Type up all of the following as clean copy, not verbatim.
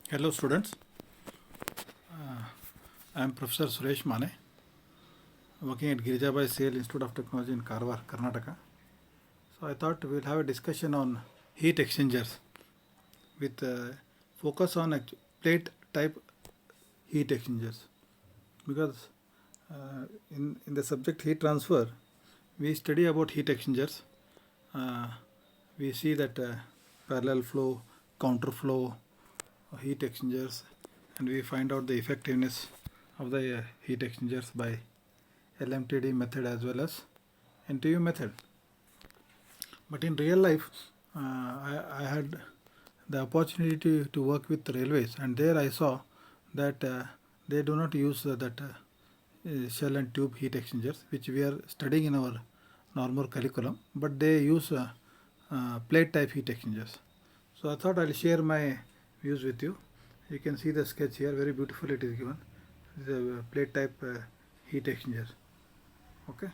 Hello students, I am Professor Suresh Mane, working at Girijabai Sale Institute of Technology in Karwar, Karnataka. So I thought we'll have a discussion on heat exchangers with focus on plate type heat exchangers, because in the subject heat transfer we study about heat exchangers. Uh, we see that parallel flow, counter flow, heat exchangers, and we find out the effectiveness of the heat exchangers by LMTD method as well as NTU method. But in real life, I had the opportunity to work with railways, and there I saw that they do not use that shell and tube heat exchangers, which we are studying in our normal curriculum, but they use plate type heat exchangers. So I thought I'll share my views with you. You can see the sketch here, very beautiful it is given. The plate type heat exchanger. Okay.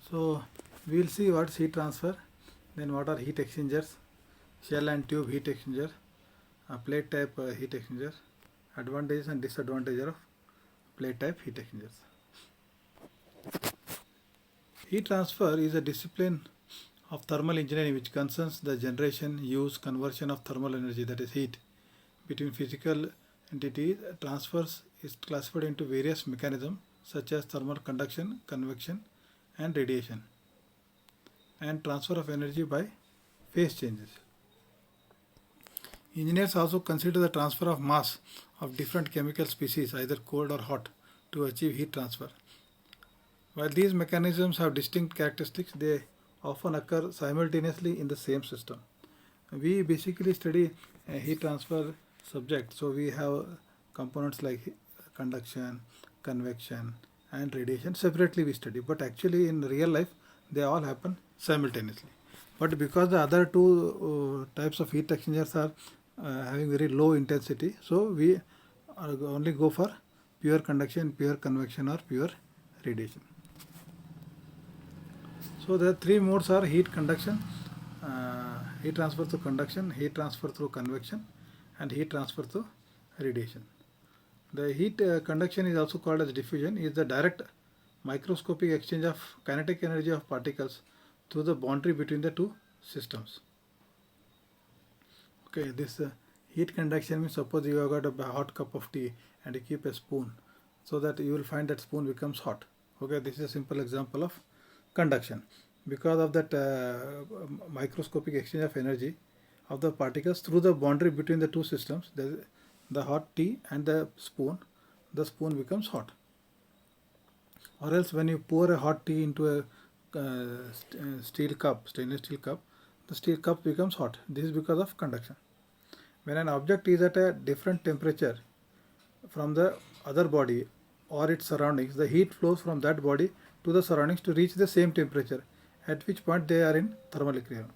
So we'll see what's heat transfer, then what are heat exchangers, shell and tube heat exchanger, plate type heat exchanger, advantages and disadvantages of plate type heat exchangers. Heat transfer is a discipline of thermal engineering which concerns the generation, use, conversion of thermal energy, that is heat, between physical entities. Transfers is classified into various mechanisms such as thermal conduction, convection, and radiation, and transfer of energy by phase changes. Engineers also consider the transfer of mass of different chemical species, either cold or hot, to achieve heat transfer. While these mechanisms have distinct characteristics, they often occur simultaneously in the same system. We basically study heat transfer subject, so we have components like conduction, convection, and radiation separately we study, but actually in real life they all happen simultaneously. But because the other two types of heat exchangers are having very low intensity, so we only go for pure conduction, pure convection, or pure radiation. So the three modes are heat conduction, heat transfer through conduction, heat transfer through convection, and heat transfer through radiation. The heat conduction is also called as diffusion, is the direct microscopic exchange of kinetic energy of particles through the boundary between the two systems. Okay, this heat conduction means, suppose you have got a hot cup of tea and you keep a spoon, so that you will find that spoon becomes hot. Okay, this is a simple example of conduction. Because of that microscopic exchange of energy of the particles through the boundary between the two systems, the hot tea and the spoon becomes hot. Or else when you pour a hot tea into a steel cup, stainless steel cup, the steel cup becomes hot. This is because of conduction. When an object is at a different temperature from the other body or its surroundings, the heat flows from that body to the surroundings to reach the same temperature, at which point they are in thermal equilibrium.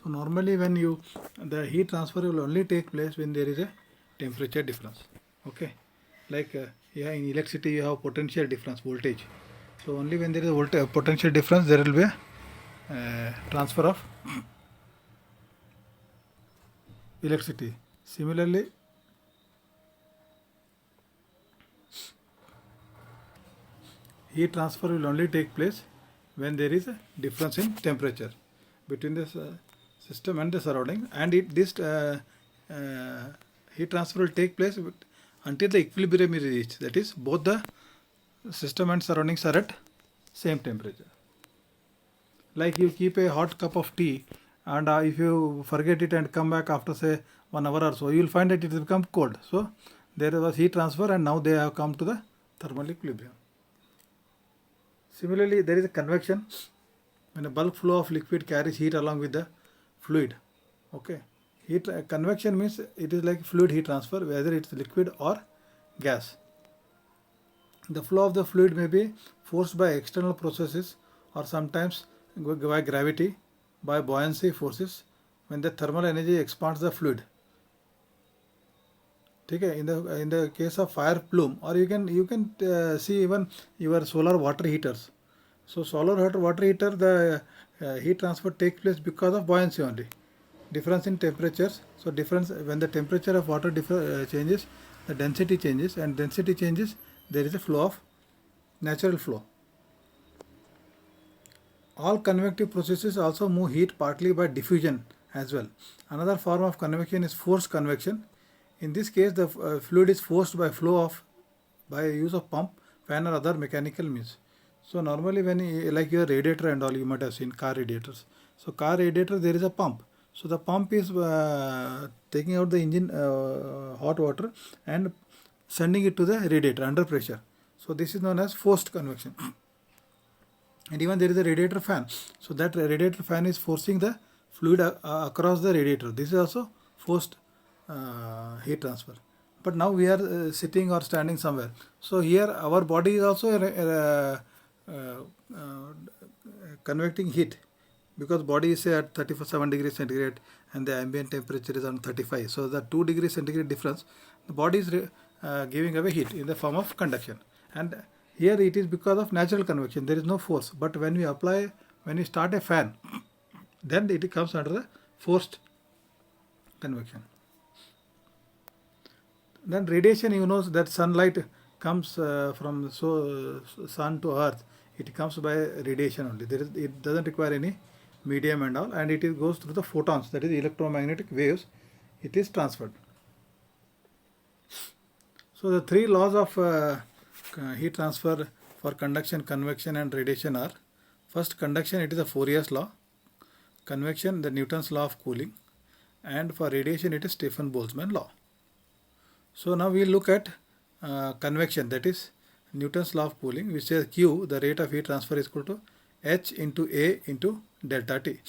So normally the heat transfer will only take place when there is a temperature difference. Okay, like in electricity you have potential difference, voltage. So only when there is a potential difference there will be a transfer of electricity. Similarly, heat transfer will only take place when there is a difference in temperature between the system and the surrounding, and this heat transfer will take place until the equilibrium is reached, that is both the system and surroundings are at same temperature. Like you keep a hot cup of tea, and if you forget it and come back after say 1 hour or so, you will find that it has become cold. So there was heat transfer and now they have come to the thermal equilibrium. Similarly, there is a convection, when a bulk flow of liquid carries heat along with the fluid. Okay, convection means it is like fluid heat transfer, whether it's liquid or gas. The flow of the fluid may be forced by external processes or sometimes by gravity, by buoyancy forces, when the thermal energy expands the fluid. Okay, in the case of fire plume, or you can see even your solar water heaters. So solar water heater, the heat transfer takes place because of buoyancy only. difference in temperatures. So difference when the temperature of water changes, the density changes, and density changes, there is a flow of natural flow. All convective processes also move heat partly by diffusion as well. Another form of convection is forced convection. In this case, the fluid is forced by flow of by use of pump, fan, or other mechanical means. So normally when like your radiator and all, you might have seen car radiators. So car radiator, there is a pump. So the pump is taking out the engine hot water and sending it to the radiator under pressure. So this is known as forced convection. And even there is a radiator fan. So that radiator fan is forcing the fluid across the radiator. This is also forced heat transfer. But now we are sitting or standing somewhere. So here our body is also convecting heat, because body is say at 37 degrees centigrade and the ambient temperature is on 35. So the 2 degrees centigrade difference, the body is giving away heat in the form of conduction. And here it is because of natural convection. There is no force. But when we start a fan, then it comes under the forced convection. Then radiation, you know that sunlight comes from sun to earth. It comes by radiation only. It doesn't require any medium and all, and it goes through the photons, that is electromagnetic waves. It is transferred. So the three laws of heat transfer for conduction, convection, and radiation are: first, conduction, it is the Fourier's law; convection, the Newton's law of cooling; and for radiation, it is Stefan-Boltzmann law. So now we look at convection, that is Newton's law of cooling, which says Q, the rate of heat transfer, is equal to H into A into delta T.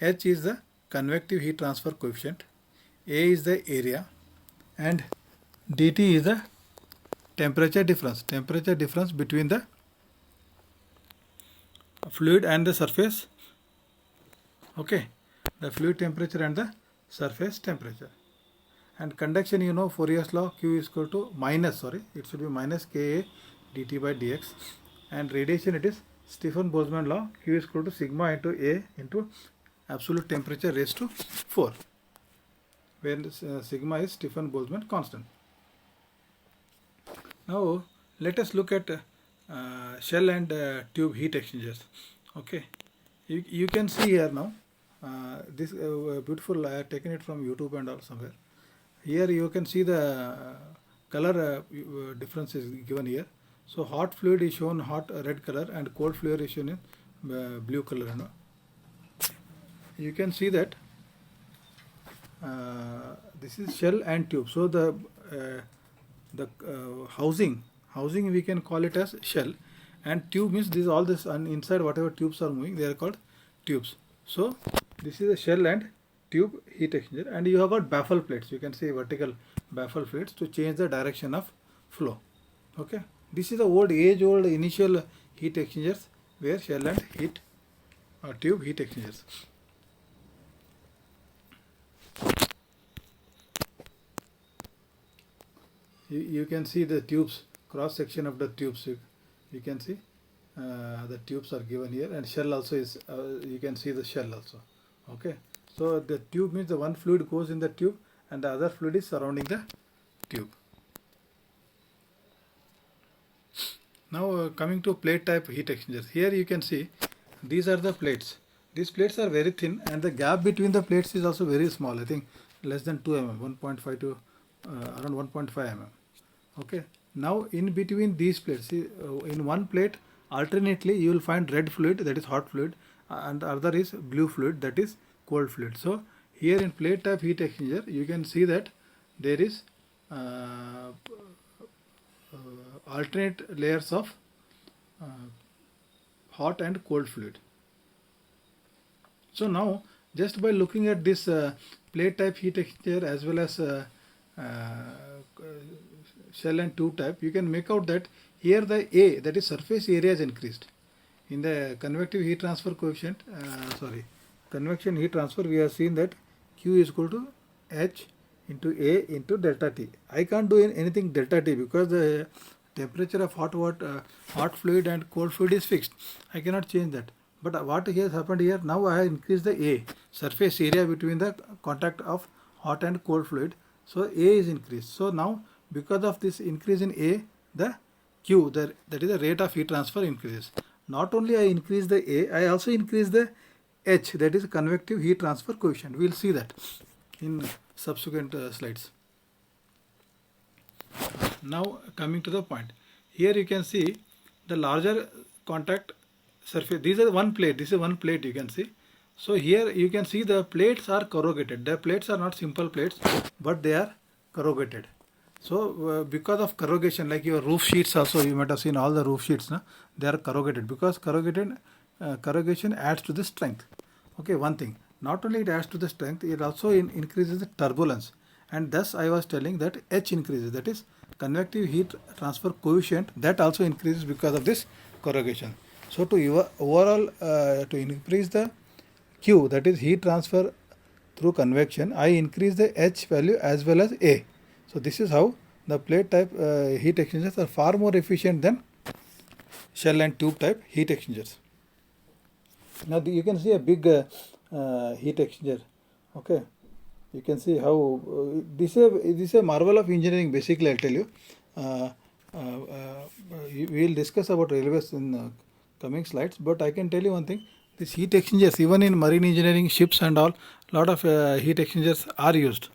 H is the convective heat transfer coefficient, A is the area, and dt is the temperature difference between the fluid and the surface. Okay, the fluid temperature and the surface temperature. And conduction, you know Fourier's law, Q is equal to it should be minus Ka dt by dx. And radiation, it is Stefan-Boltzmann law, Q is equal to sigma into A into absolute temperature raised to 4, where sigma is Stefan-Boltzmann constant. Now let us look at shell and tube heat exchangers. Okay, you can see here now this beautiful, I have taken it from YouTube and all somewhere. Here you can see the color difference is given here. So hot fluid is shown hot red color and cold fluid is shown in blue color. You can see that this is shell and tube. So the housing we can call it as shell, and tube means this all this, and inside whatever tubes are moving, they are called tubes. So this is a shell and tube heat exchanger, and you have got baffle plates. You can see vertical baffle plates to change the direction of flow. Okay, this is the age-old initial heat exchangers, where shell and tube heat exchangers. You can see the tubes, cross section of the tubes. You can see the tubes are given here, and shell also is, you can see the shell also. Okay, so the tube means the one fluid goes in the tube and the other fluid is surrounding the tube. Now coming to plate type heat exchangers. Here you can see these are the plates. These plates are very thin, and the gap between the plates is also very small. I think less than 2 mm, 1.5 to around 1.5 mm. Okay, now in between these plates, see, in one plate alternately you will find red fluid, that is hot fluid, and the other is blue fluid, that is cold fluid. So here in plate type heat exchanger, you can see that there is alternate layers of hot and cold fluid. So now just by looking at this plate type heat exchanger as well as shell and tube type, you can make out that here the A, that is surface area, is increased. In the convective heat transfer coefficient, convection heat transfer, we have seen that Q is equal to H into A into delta T. I can't do anything delta T because the temperature of hot fluid and cold fluid is fixed. I cannot change that. But what has happened here, now I have increased the A. surface area between the contact of hot and cold fluid. So A is increased. So now because of this increase in A, the Q, that is the rate of heat transfer, increases. Not only I increase the A, I also increase the H, that is convective heat transfer coefficient. We will see that in subsequent slides. Now coming to the point, here you can see the larger contact surface. These are one plate. This is one plate you can see. So here you can see the plates are corrugated. The plates are not simple plates, but they are corrugated. So because of corrugation, like your roof sheets also, you might have seen all the roof sheets, no? They are corrugated because corrugation adds to the strength. Okay, one thing. Not only it adds to the strength, it also increases the turbulence. And thus I was telling that H increases, that is convective heat transfer coefficient, that also increases because of this corrugation. So to overall to increase the Q, that is heat transfer through convection, I increase the H value as well as A. So this is how the plate type heat exchangers are far more efficient than shell and tube type heat exchangers. Now you can see a big heat exchanger. Okay, you can see how this is a marvel of engineering. Basically, I'll tell you. We will discuss about railways in coming slides. But I can tell you one thing: these heat exchangers, even in marine engineering, ships and all, lot of heat exchangers are used.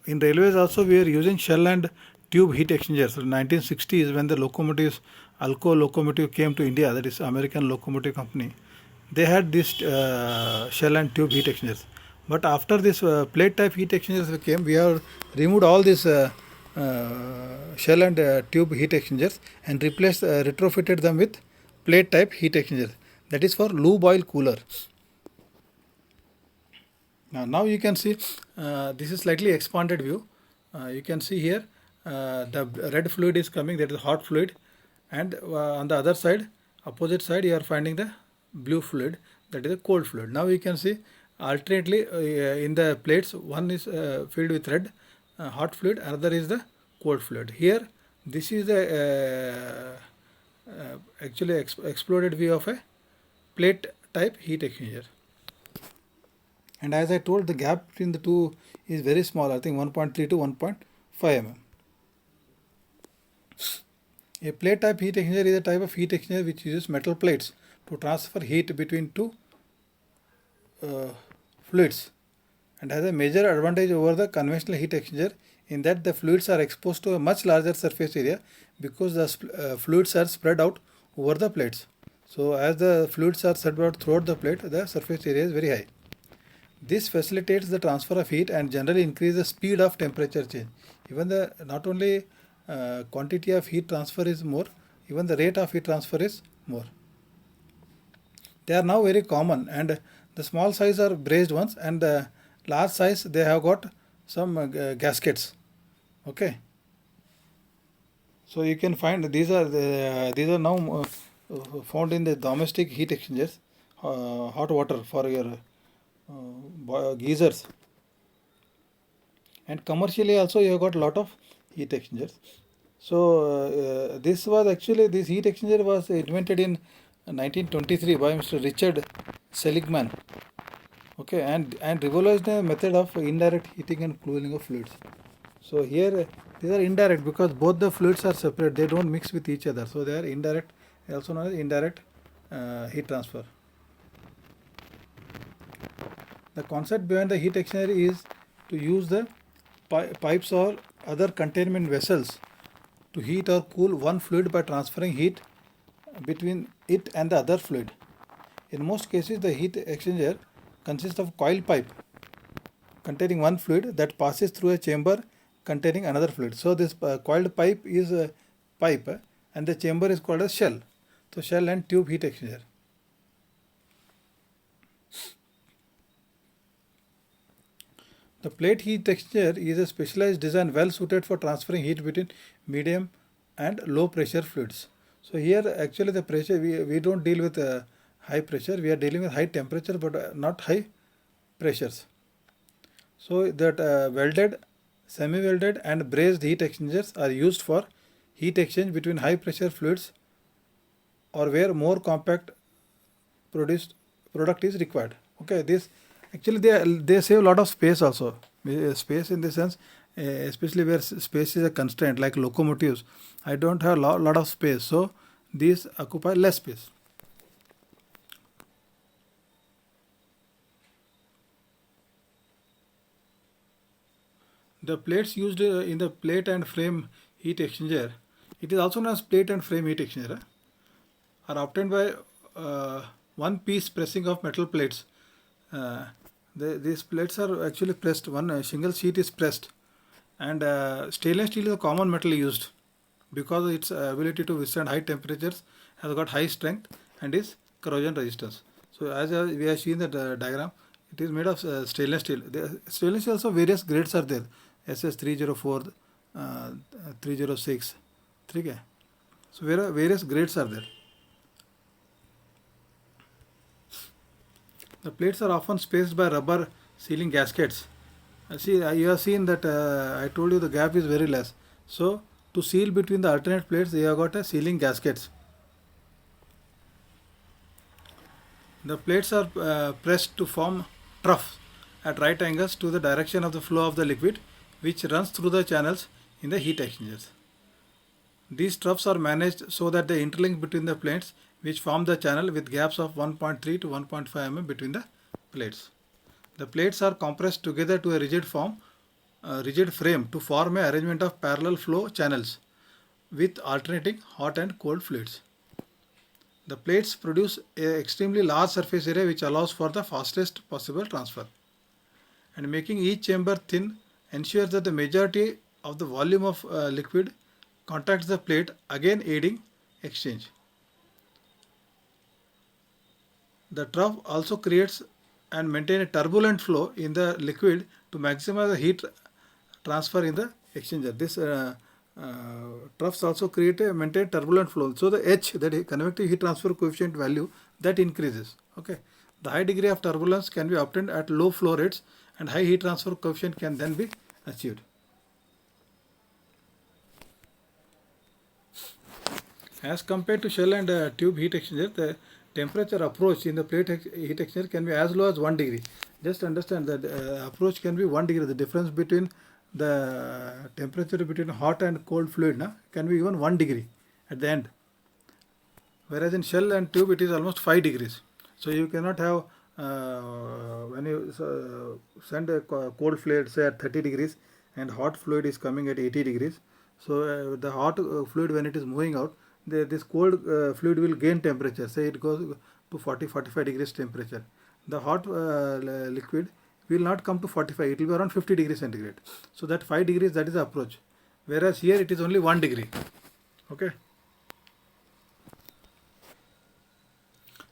In railways also, we are using shell and tube heat exchangers. So 1960s, when the locomotives, Alco locomotive came to India, that is American locomotive company, they had this shell and tube heat exchangers. But after this plate type heat exchangers came, we have removed all these shell and tube heat exchangers and retrofitted them with plate type heat exchangers. That is for lube oil cooler. Now you can see this is slightly expanded view. You can see here the red fluid is coming, that is hot fluid, and on the other side, opposite side, you are finding the blue fluid, that is a cold fluid. Now you can see alternately in the plates, one is filled with red hot fluid, another is the cold fluid. Here this is the actually exploded view of a plate type heat exchanger. And as I told, the gap between the two is very small, I think 1.3 to 1.5 mm. A plate type heat exchanger is a type of heat exchanger which uses metal plates to transfer heat between two fluids, and has a major advantage over the conventional heat exchanger in that the fluids are exposed to a much larger surface area because the fluids are spread out over the plates. So as the fluids are spread out throughout the plate, the surface area is very high. This facilitates the transfer of heat and generally increases the speed of temperature change. Even the not only quantity of heat transfer is more, even the rate of heat transfer is more. They are now very common, and the small size are brazed ones, and the large size they have got some gaskets. Okay. So you can find these are now found in the domestic heat exchangers, hot water for your geysers, and commercially also you have got a lot of heat exchangers. So this heat exchanger was invented in 1923 by Mr. Richard Seligman. Okay, and revolutionized the method of indirect heating and cooling of fluids. So here these are indirect because both the fluids are separate; they don't mix with each other. So they are indirect, also known as indirect heat transfer. The concept behind the heat exchanger is to use the pipes or other containment vessels to heat or cool one fluid by transferring heat between it and the other fluid. In most cases, the heat exchanger consists of coil pipe containing one fluid that passes through a chamber containing another fluid. So this coiled pipe is a pipe and the chamber is called as shell. So shell and tube heat exchanger. The plate heat exchanger is a specialized design well suited for transferring heat between medium and low pressure fluids. So here actually the pressure, we don't deal with high pressure, we are dealing with high temperature but not high pressures. So that welded, semi-welded and brazed heat exchangers are used for heat exchange between high pressure fluids or where more compact product is required. Okay, this Actually, they save a lot of space also. Space in the sense, especially where space is a constraint, like locomotives. I don't have lot of space, so these occupy less space. The plates used in the plate and frame heat exchanger, it is also known as plate and frame heat exchanger, are obtained by one piece pressing of metal plates. Uh, these plates are actually pressed, one single sheet is pressed, and stainless steel is a common metal used because its ability to withstand high temperatures has got high strength and is corrosion resistance. So as we have seen the diagram, it is made of stainless steel. Stainless steel also various grades are there, SS 304, 306, 3K. So various grades are there. The plates are often spaced by rubber sealing gaskets. See, you have seen that I told you the gap is very less. So to seal between the alternate plates, they have got a sealing gaskets. The plates are pressed to form troughs at right angles to the direction of the flow of the liquid, which runs through the channels in the heat exchangers. These troughs are managed so that they interlink between the plates, which form the channel with gaps of 1.3 to 1.5 mm between the plates. The plates are compressed together to a rigid frame to form an arrangement of parallel flow channels with alternating hot and cold fluids. The plates produce an extremely large surface area which allows for the fastest possible transfer. And making each chamber thin ensures that the majority of the volume of liquid contacts the plate, again aiding exchange. The trough also creates and maintain a turbulent flow in the liquid to maximize the heat transfer in the exchanger. This troughs also create a maintain turbulent flow. So the H, that is convective heat transfer coefficient value, that increases. Okay, the high degree of turbulence can be obtained at low flow rates, and high heat transfer coefficient can then be achieved. As compared to shell and tube heat exchanger, the temperature approach in the plate heat exchanger can be as low as 1 degree. Just understand that approach can be 1 degree. The difference between the temperature between hot and cold fluid can be even 1 degree at the end. Whereas in shell and tube it is almost 5 degrees. So you cannot have, when you send a cold fluid say at 30 degrees and hot fluid is coming at 80 degrees. So the hot fluid, when it is moving out, this cold fluid will gain temperature. Say it goes to 40-45 degrees temperature. The hot liquid will not come to 45, it will be around 50 degrees centigrade. So that 5 degrees, that is the approach. Whereas here it is only 1 degree. Okay.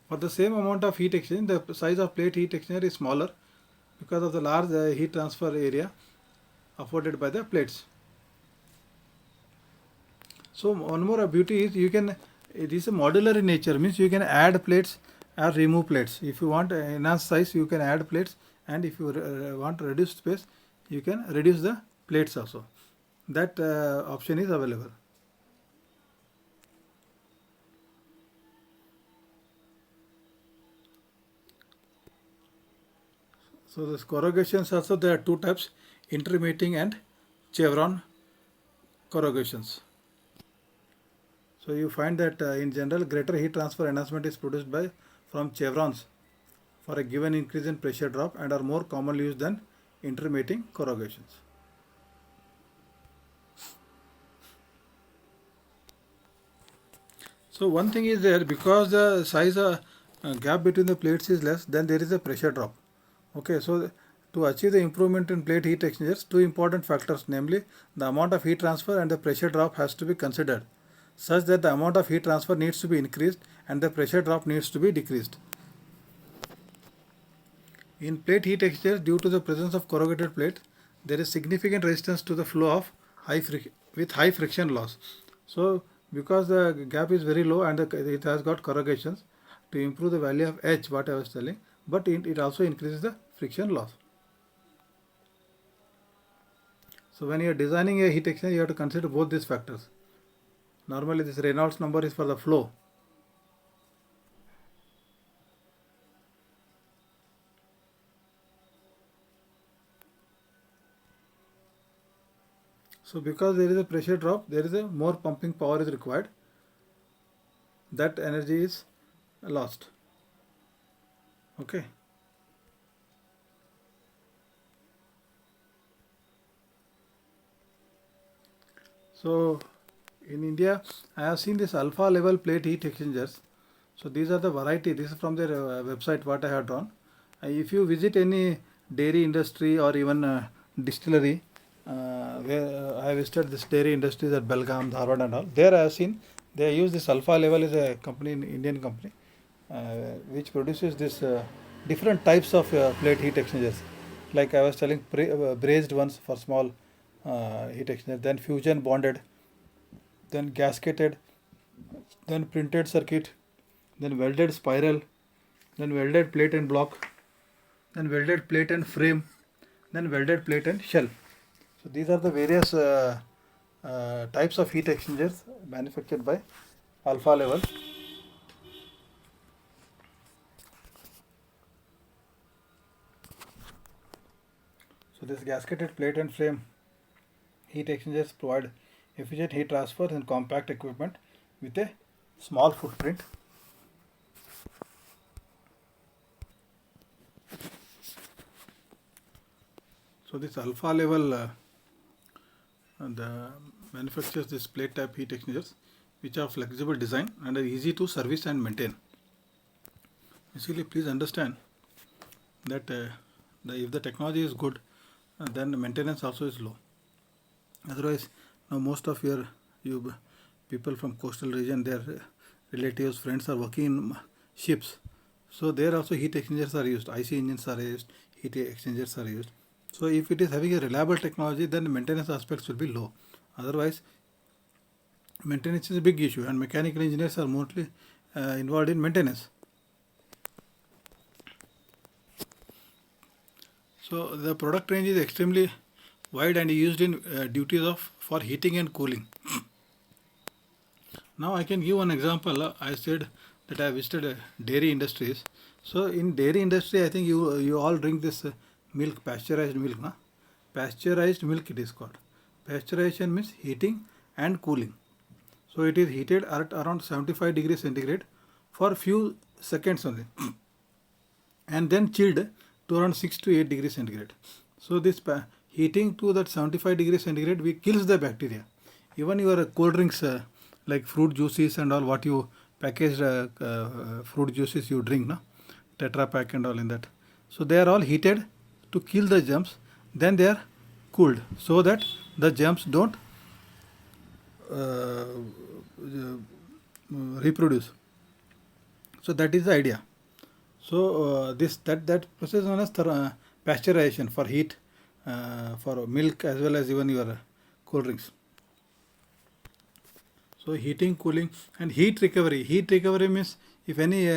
For the same amount of heat exchange, the size of plate heat exchanger is smaller because of the large heat transfer area afforded by the plates. So one more beauty is it is a modular in nature, means you can add plates or remove plates. If you want enhanced size, you can add plates, and if you want to reduce space, you can reduce the plates also. That option is available. So this corrugations also, there are two types: intermeeting and chevron corrugations. So you find that in general, greater heat transfer enhancement is produced from chevrons for a given increase in pressure drop and are more commonly used than intermeeting corrugations. So one thing is there, because the size gap between the plates is less, then there is a pressure drop. Okay, so to achieve the improvement in plate heat exchangers, two important factors, namely the amount of heat transfer and the pressure drop, has to be considered, such that the amount of heat transfer needs to be increased and the pressure drop needs to be decreased. In plate heat exchangers, due to the presence of corrugated plate, there is significant resistance to the flow of with high friction loss. So because the gap is very low and it has got corrugations, to improve the value of H, what I was telling, but it also increases the friction loss. So when you are designing a heat exchanger, you have to consider both these factors. Normally this Reynolds number is for the flow. So because there is a pressure drop, there is a more pumping power is required. That energy is lost. Okay. So in India, I have seen this alpha level plate heat exchangers. So these are the variety. This is from their website what I have drawn. If you visit any dairy industry or even distillery, where I have visited this dairy industries at Belgaum, Dharwad and all. There I have seen they use this alpha level is a company, Indian company, which produces this different types of plate heat exchangers. Like I was telling, brazed ones for small heat exchanger, then fusion bonded, then gasketed, then printed circuit, then welded spiral, then welded plate and block, then welded plate and frame, then welded plate and shell. So these are the various types of heat exchangers manufactured by Alpha Level. So this gasketed plate and frame heat exchangers provide efficient heat transfer and compact equipment with a small footprint. So this Alpha Level the manufactures this plate type heat exchangers which are flexible design and are easy to service and maintain. Basically, please understand that if the technology is good, then the maintenance also is low. Otherwise, now most of you people from coastal region, their relatives, friends are working in ships. So there also heat exchangers are used, IC engines are used, heat exchangers are used. So if it is having a reliable technology, then the maintenance aspects will be low. Otherwise, maintenance is a big issue and mechanical engineers are mostly involved in maintenance. So the product range is extremely wide and used in duties of for heating and cooling. Now I can give one example. I said that I visited dairy industries. So in dairy industry, I think you all drink this milk, pasteurized milk, na? Pasteurized milk it is called. Pasteurization means heating and cooling. So it is heated at around 75 degrees centigrade for few seconds only, and then chilled to around 6 to 8 degrees centigrade. So this heating to that 75 degrees centigrade we kills the bacteria. Even your cold drinks like fruit juices and all, what you packaged fruit juices you drink, no? Tetra Pak and all in that. So they are all heated to kill the germs. Then they are cooled so that the germs don't reproduce. So that is the idea. So that process is known as pasteurization for heat, for milk as well as even your cold drinks. So heating, cooling, and heat recovery. Heat recovery means if any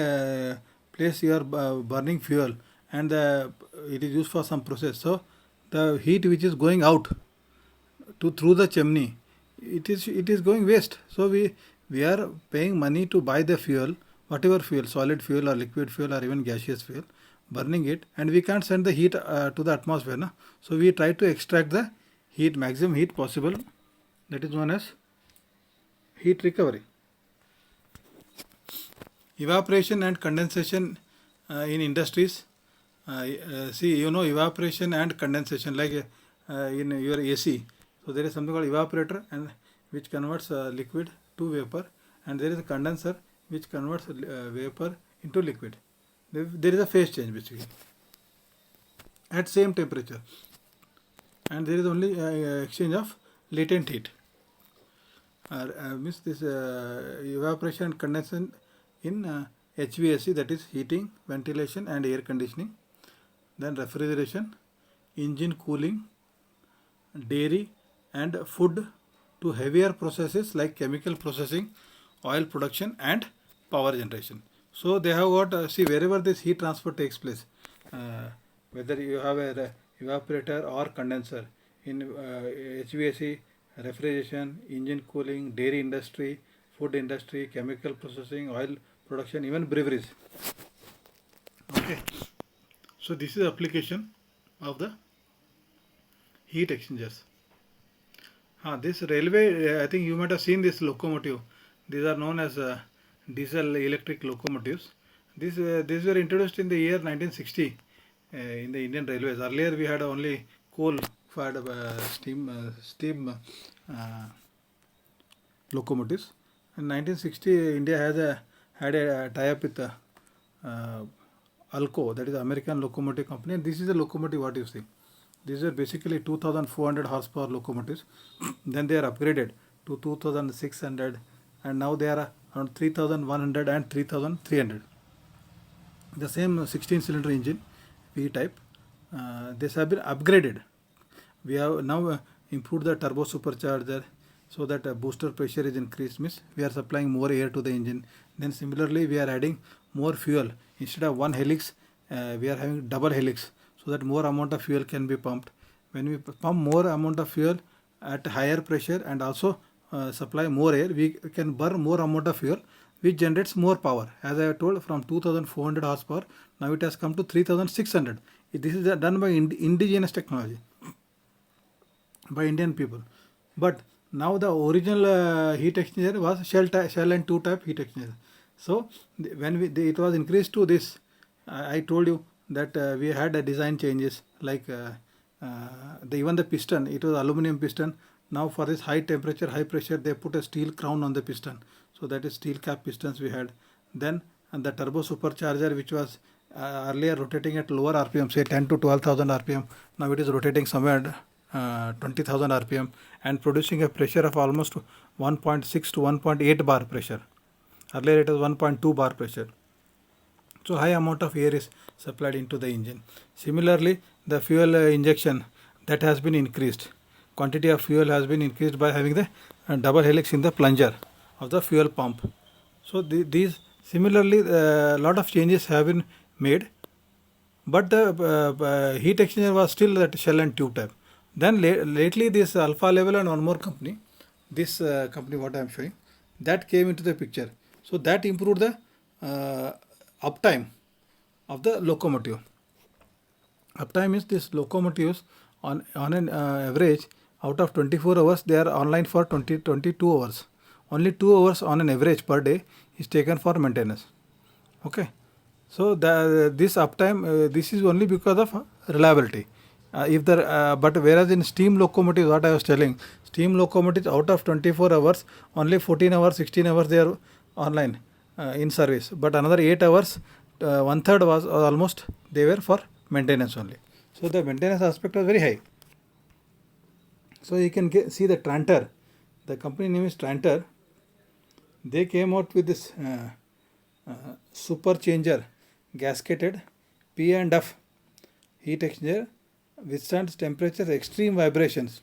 place you are burning fuel and it is used for some process. So the heat which is going out through the chimney, it is going waste. So we are paying money to buy the fuel, whatever fuel, solid fuel or liquid fuel or even gaseous fuel, burning it, and we can't send the heat to the atmosphere. Na? So we try to extract the heat, maximum heat possible. That is known as heat recovery. Evaporation and condensation in industries. See, evaporation and condensation, like in your AC. So there is something called evaporator, and which converts liquid to vapor, and there is a condenser which converts vapor into liquid. There is a phase change basically at same temperature, and there is only exchange of latent heat. Means this evaporation and condensation in HVAC, that is heating, ventilation and air conditioning, then refrigeration, engine cooling, dairy and food, to heavier processes like chemical processing, oil production and power generation. So they have got, see, wherever this heat transfer takes place, whether you have a evaporator or condenser in HVAC, refrigeration, engine cooling, dairy industry, food industry, chemical processing, oil production, even breweries. Okay. So this is application of the heat exchangers. This railway, I think you might have seen this locomotive. These are known as diesel electric locomotives. These were introduced in the year 1960 in the Indian Railways. Earlier we had only coal-fired steam locomotives. In 1960, India had a tie-up with uh, Alco, that is American Locomotive Company, and this is the locomotive what you see. These are basically 2,400 horsepower locomotives. Then they are upgraded to 2,600, and now they are around 3,100 and 3,300. The same 16-cylinder engine, V type. This have been upgraded. We have now improved the turbo supercharger so that booster pressure is increased. Means we are supplying more air to the engine. Then similarly we are adding more fuel. Instead of one helix, we are having double helix so that more amount of fuel can be pumped. When we pump more amount of fuel at higher pressure and also supply more air, we can burn more amount of fuel, which generates more power. As I have told, from 2,400 horsepower, now it has come to 3,600. This is done by indigenous technology by Indian people. But now the original heat exchanger was shell and two type heat exchanger. So when it was increased to this, I told you that we had design changes like even the piston. It was aluminum piston. Now for this high temperature, high pressure, they put a steel crown on the piston. So that is steel cap pistons we had. Then and the turbo supercharger, which was earlier rotating at lower RPM, say 10 to 12,000 RPM. Now it is rotating somewhere 20,000 RPM and producing a pressure of almost 1.6 to 1.8 bar pressure. Earlier it was 1.2 bar pressure. So high amount of air is supplied into the engine. Similarly, the fuel injection, that has been increased. Quantity of fuel has been increased by having the double helix in the plunger of the fuel pump. So these similarly lot of changes have been made, but the heat exchanger was still that shell and tube type. Then lately this Alpha Level and one more company, this company what I am showing, that came into the picture. So that improved the uptime of the locomotive. Uptime is this locomotives on an average out of 24 hours they are online for 22 hours. Only 2 hours on an average per day is taken for maintenance. Okay. So this uptime this is only because of reliability. But whereas in steam locomotives, what I was telling, steam locomotives out of 24 hours, only 14 hours, 16 hours they are online in service. But another 8 hours, one third was almost they were for maintenance only. So the maintenance aspect was very high. So you can see the Tranter. The company name is Tranter. They came out with this super changer gasketed P&F heat exchanger, withstands temperature extreme vibrations.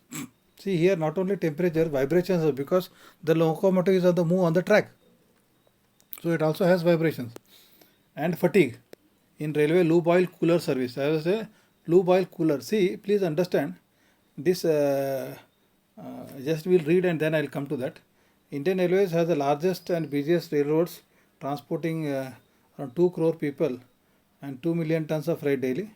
See here, not only temperature, vibrations, because the locomotive is on the move on the track. So it also has vibrations. And fatigue. In railway lube oil cooler service, I will say lube oil cooler. See, please understand this. Just we'll read and then I'll come to that. Indian Railways has the largest and busiest railroads, transporting around 2 crore people and 2 million tons of freight daily.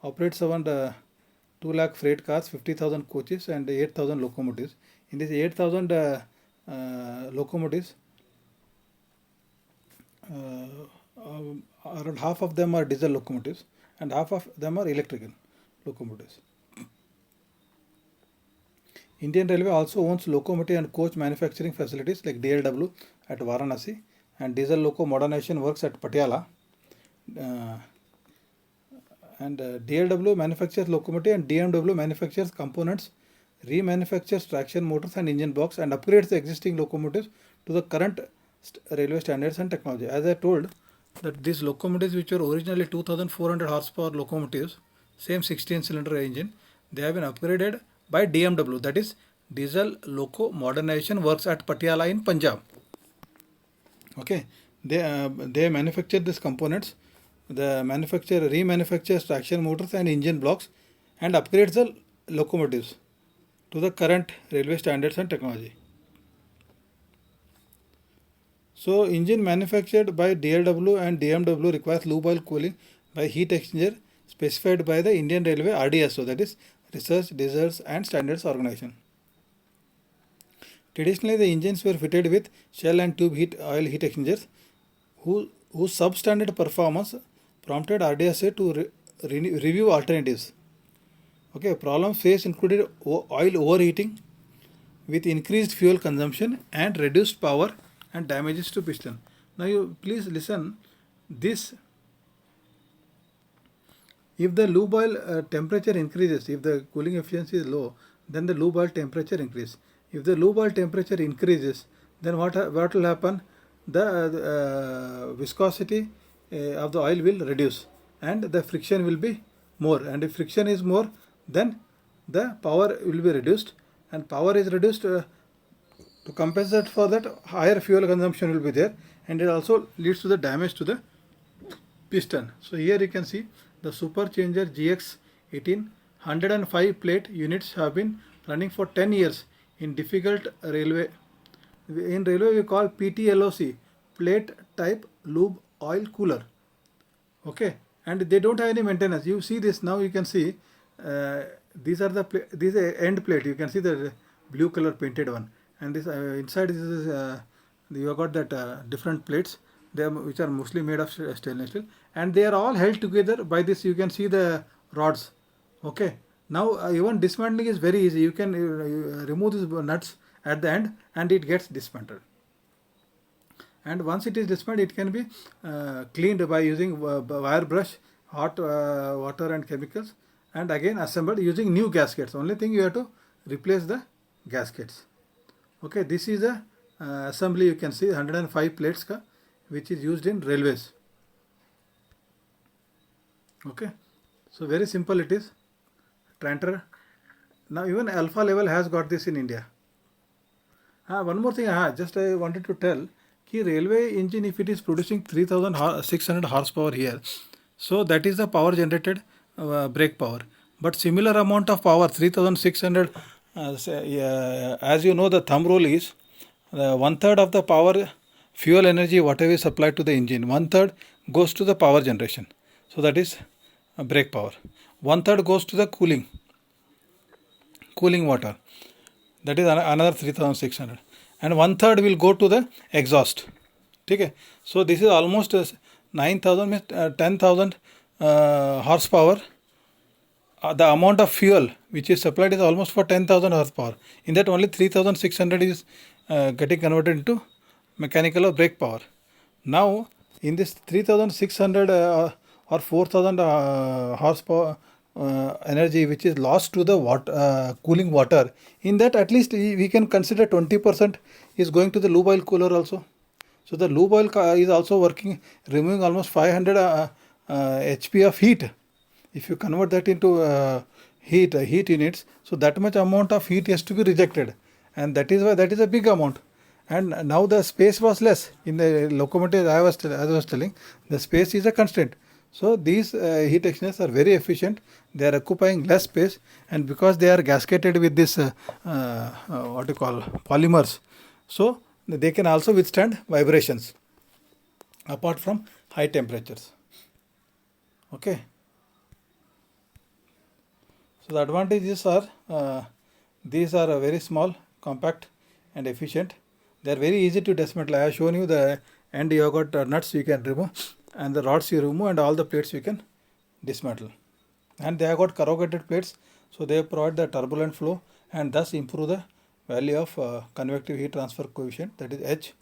Operates around 2 lakh freight cars, 50,000 coaches and 8,000 locomotives. In these 8,000 locomotives, around half of them are diesel locomotives and half of them are electrical locomotives. Indian Railway also owns locomotive and coach manufacturing facilities like DLW at Varanasi and diesel loco modernization works at Patiala. And DLW manufactures locomotive and DMW manufactures components, remanufactures traction motors and engine box and upgrades the existing locomotives to the current railway standards and technology. As I told that these locomotives, which were originally 2,400 horsepower locomotives, same 16-cylinder engine, they have been upgraded by DMW, that is Diesel Loco Modernization Works at Patiala in Punjab. Okay, they manufacture these components. The manufacturer remanufactures traction motors and engine blocks and upgrades the locomotives to the current railway standards and technology. So engine manufactured by DLW and DMW requires lube oil cooling by heat exchanger specified by the Indian Railway RDSO, that is Research, Designs and Standards Organization. Traditionally, the engines were fitted with shell and tube oil heat exchangers, whose substandard performance prompted RDSA to review alternatives. Okay, problems faced included oil overheating with increased fuel consumption and reduced power and damages to piston. Now you please listen this. If the lube oil temperature increases, if the cooling efficiency is low, then the lube oil temperature increases. If the lube oil temperature increases, then what will happen? The viscosity of the oil will reduce and the friction will be more. And if friction is more, then the power will be reduced, and power is reduced to compensate for that, higher fuel consumption will be there, and it also leads to the damage to the piston. So here you can see the Supercharger GX18 105 plate units have been running for 10 years in difficult railway. In railway we call PTLOC, plate type lube oil cooler. Okay, and they don't have any maintenance. You see this now. You can see these are these end plate. You can see the blue color painted one, and this inside this is you have got that different plates. Which are mostly made of stainless steel, and they are all held together by this. You can see the rods. Okay, now even dismantling is very easy. You can remove these nuts at the end and it gets dismantled. And once it is dismantled, it can be cleaned by using wire brush, hot water and chemicals, and again assembled using new gaskets. Only thing, you have to replace the gaskets. Okay, this is the assembly. You can see 105 plates ka, which is used in railways. Okay, so very simple it is. Tranter. Now even Alpha level has got this in India. One more thing, just I wanted to tell, कि railway engine, if it is producing 3600 horsepower here, so that is the power generated brake power. But similar amount of power, 3600, as you know, the thumb rule is 1/3 of the power fuel energy whatever is supplied to the engine, 1/3 goes to the power generation. So that is brake power. 1/3 goes to the cooling water. That is another 3600. And 1/3 will go to the exhaust. Okay. So this is almost 9,000, 10,000 horsepower. The amount of fuel which is supplied is almost for 10,000 horsepower. In that only 3,600 is getting converted into mechanical or brake power. Now in this 3,600 or 4,000 horsepower energy which is lost to the cooling water, in that at least we can consider 20% is going to the lube oil cooler also. So the lube oil is also working, removing almost 500 HP of heat. If you convert that into heat units, so that much amount of heat has to be rejected, and that is why that is a big amount. And now the space was less in the locomotive. As I was telling, the space is a constraint. So these heat exchangers are very efficient. They are occupying less space, and because they are gasketed with this what you call polymers, so they can also withstand vibrations apart from high temperatures. Okay. So the advantages are these are very small, compact, and efficient. They are very easy to dismantle. I have shown you the end. You have got nuts you can remove, and the rods you remove, and all the plates you can dismantle. And they have got corrugated plates, so they provide the turbulent flow and thus improve the value of convective heat transfer coefficient, that is H.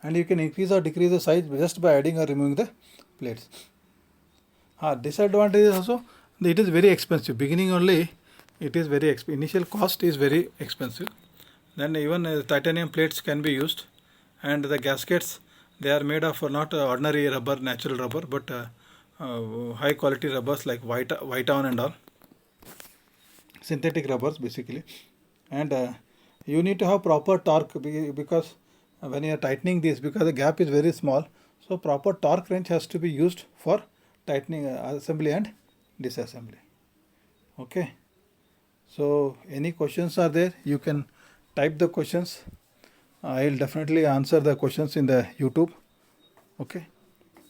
And you can increase or decrease the size just by adding or removing the plates. Disadvantage is also, it is very expensive. Beginning only, it is very initial cost is very expensive. Then even titanium plates can be used, and the gaskets, they are made of not ordinary rubber, natural rubber, but high quality rubbers like Viton and all, synthetic rubbers basically. And you need to have proper torque, because when you are tightening this, because the gap is very small, so proper torque wrench has to be used for tightening assembly and disassembly. Okay. So any questions are there, you can type the questions. I will definitely answer the questions in the YouTube. Okay.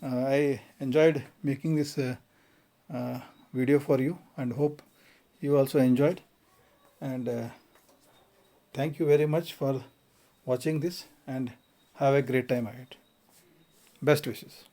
I enjoyed making this video for you, and hope you also enjoyed. And Thank you very much for watching this and have a great time ahead. Best wishes.